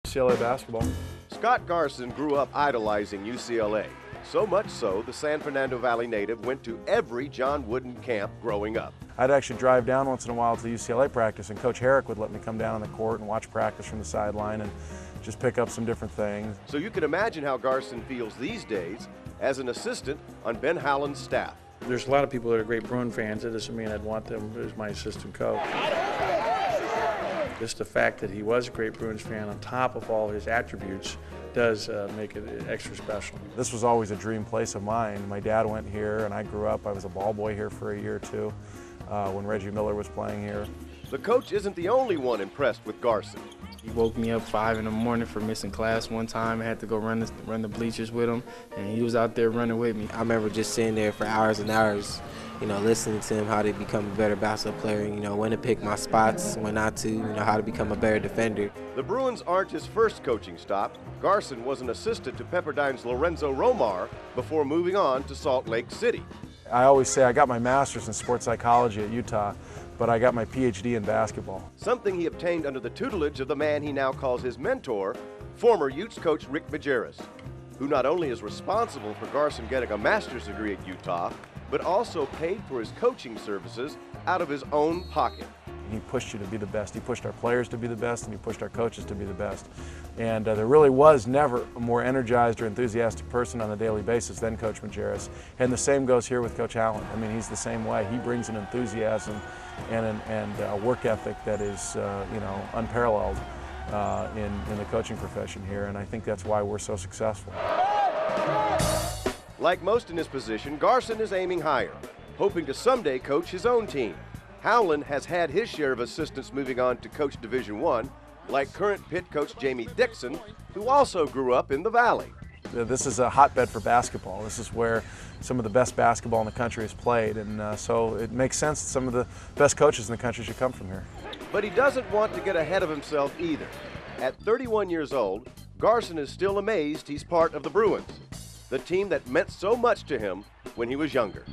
UCLA basketball. Scott Garson grew up idolizing UCLA. So much so, the San Fernando Valley native went to every John Wooden camp growing up. I'd actually drive down once in a while to the UCLA practice, and Coach Herrick would let me come down on the court and watch practice from the sideline and just pick up some different things. So you can imagine how Garson feels these days as an assistant on Ben Howland's staff. There's a lot of people that are great Bruin fans. That doesn't mean I'd want them as my assistant coach. Just the fact that he was a great Bruins fan on top of all his attributes does make it extra special. This was always a dream place of mine. My dad went here and I grew up. I was a ball boy here for a year or two when Reggie Miller was playing here. The coach isn't the only one impressed with Garson. He woke me up 5 in the morning for missing class one time. I had to go run the bleachers with him, and he was out there running with me. I remember just sitting there for hours and hours, listening to him how to become a better basketball player, when to pick my spots, when not to, how to become a better defender. The Bruins aren't his first coaching stop. Garson was an assistant to Pepperdine's Lorenzo Romar before moving on to Salt Lake City. I always say I got my master's in sports psychology at Utah, but I got my PhD in basketball. Something he obtained under the tutelage of the man he now calls his mentor, former Utes coach Rick Majerus, who not only is responsible for Garson getting a master's degree at Utah, but also paid for his coaching services out of his own pocket. He pushed you to be the best. He pushed our players to be the best, and he pushed our coaches to be the best. And there really was never a more energized or enthusiastic person on a daily basis than Coach Majerus. And the same goes here with Coach Howland. I mean, he's the same way. He brings an enthusiasm and a work ethic that is, unparalleled in the coaching profession here. And I think that's why we're so successful. Like most in his position, Garson is aiming higher, hoping to someday coach his own team. Howland has had his share of assistants moving on to coach Division I, like current Pitt coach Jamie Dixon, who also grew up in the Valley. This is a hotbed for basketball. This is where some of the best basketball in the country is played, and so it makes sense that some of the best coaches in the country should come from here. But he doesn't want to get ahead of himself either. At 31 years old, Garson is still amazed he's part of the Bruins, the team that meant so much to him when he was younger.